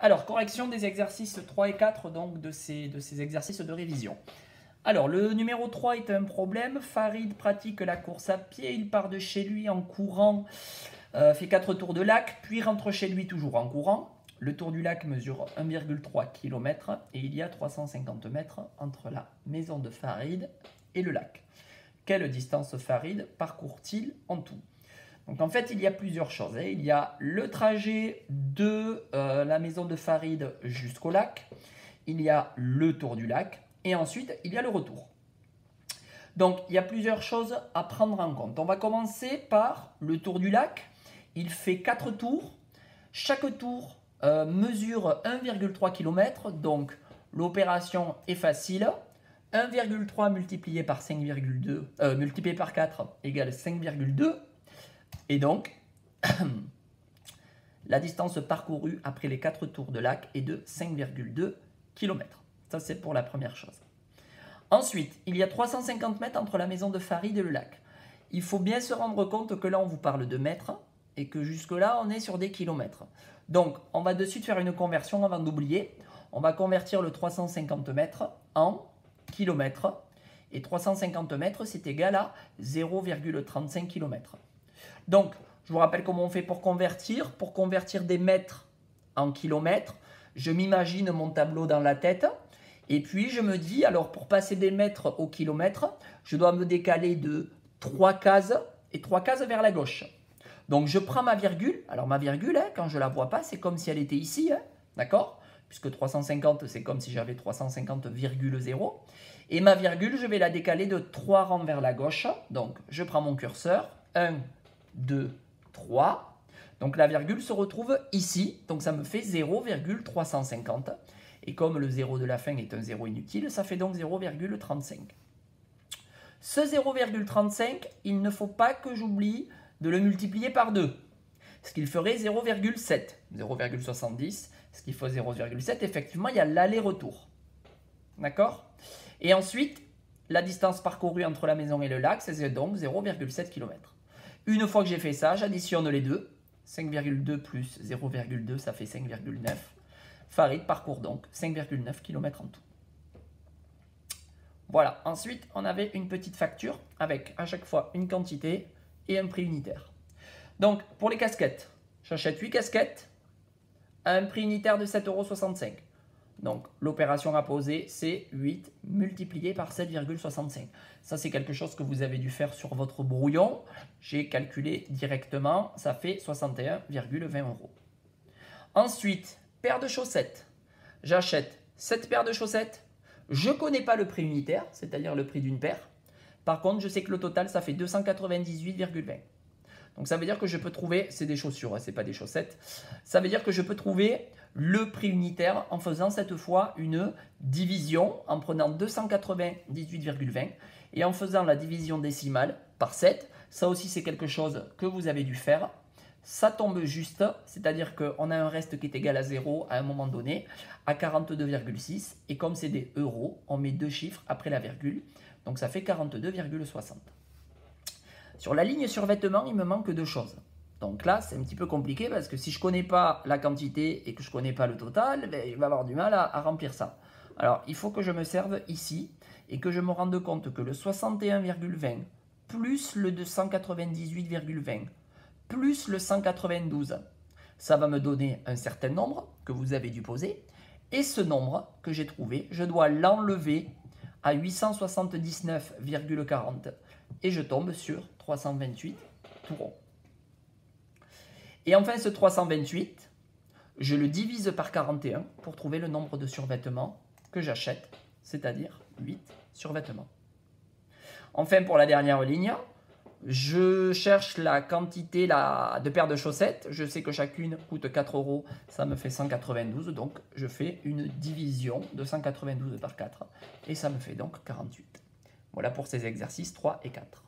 Alors, correction des exercices 3 et 4, donc de ces exercices de révision. Alors, le numéro 3 est un problème. Farid pratique la course à pied. Il part de chez lui en courant, fait 4 tours de lac, puis rentre chez lui toujours en courant. Le tour du lac mesure 1,3 km et il y a 350 mètres entre la maison de Farid et le lac. Quelle distance Farid parcourt-il en tout? Donc en fait, il y a plusieurs choses. Il y a le trajet de la maison de Farid jusqu'au lac. Il y a le tour du lac. Et ensuite, il y a le retour. Donc, il y a plusieurs choses à prendre en compte. On va commencer par le tour du lac. Il fait 4 tours. Chaque tour mesure 1,3 km. Donc, l'opération est facile. 1,3 multiplié par 5,2 multiplié par 4 égale 5,2. Et donc, la distance parcourue après les 4 tours de lac est de 5,2 km. Ça, c'est pour la première chose. Ensuite, il y a 350 mètres entre la maison de Farid et le lac. Il faut bien se rendre compte que là, on vous parle de mètres et que jusque-là, on est sur des kilomètres. Donc, on va de suite faire une conversion avant d'oublier. On va convertir le 350 mètres en kilomètres. Et 350 mètres, c'est égal à 0,35 km. Donc, je vous rappelle comment on fait pour convertir. Pour convertir des mètres en kilomètres, je m'imagine mon tableau dans la tête. Et puis, je me dis, alors pour passer des mètres au kilomètre, je dois me décaler de 3 cases et 3 cases vers la gauche. Donc, je prends ma virgule. Alors, ma virgule, quand je ne la vois pas, c'est comme si elle était ici. D'accord? Puisque 350, c'est comme si j'avais 350,0. Et ma virgule, je vais la décaler de 3 rangs vers la gauche. Donc, je prends mon curseur. 1, 2, 3. Donc, la virgule se retrouve ici. Donc, ça me fait 0,350. Et comme le 0 de la fin est un 0 inutile, ça fait donc 0,35. Ce 0,35, il ne faut pas que j'oublie de le multiplier par 2. Ce qu'il ferait 0,7. 0,70, ce qui fait 0,7. Effectivement, il y a l'aller-retour. D'accord? Et ensuite, la distance parcourue entre la maison et le lac, c'est donc 0,7 km. Une fois que j'ai fait ça, j'additionne les deux. 5,2 plus 0,2, ça fait 5,9. Farid parcourt donc 5,9 km en tout. Voilà, ensuite on avait une petite facture avec à chaque fois une quantité et un prix unitaire. Donc pour les casquettes, j'achète 8 casquettes à un prix unitaire de 7,65 €. Donc l'opération à poser, c'est 8 multiplié par 7,65. Ça, c'est quelque chose que vous avez dû faire sur votre brouillon. J'ai calculé directement, ça fait 61,20 €. Ensuite, paire de chaussettes. J'achète 7 paires de chaussettes. Je ne connais pas le prix unitaire, c'est-à-dire le prix d'une paire. Par contre, je sais que le total, ça fait 298,20. Donc, ça veut dire que je peux trouver, c'est des chaussures, ce n'est pas des chaussettes. Ça veut dire que je peux trouver le prix unitaire en faisant cette fois une division, en prenant 298,20 et en faisant la division décimale par 7. Ça aussi, c'est quelque chose que vous avez dû faire. Ça tombe juste, c'est-à-dire qu'on a un reste qui est égal à 0 à un moment donné, à 42,6. Et comme c'est des euros, on met 2 chiffres après la virgule. Donc ça fait 42,60. Sur la ligne survêtement, il me manque 2 choses. Donc là, c'est un petit peu compliqué parce que si je ne connais pas la quantité et que je ne connais pas le total, ben, je vais avoir du mal à remplir ça. Alors, il faut que je me serve ici et que je me rende compte que le 61,20 plus le 298,20 plus le 192, ça va me donner un certain nombre que vous avez dû poser. Et ce nombre que j'ai trouvé, je dois l'enlever à 879,40 et je tombe sur 328 tout rond. Et enfin, ce 328, je le divise par 41 pour trouver le nombre de survêtements que j'achète, c'est-à-dire 8 survêtements. Enfin, pour la dernière ligne, je cherche la quantité de paires de chaussettes. Je sais que chacune coûte 4 €, ça me fait 192. Donc, je fais une division de 192 par 4 et ça me fait donc 48. Voilà pour ces exercices 3 et 4.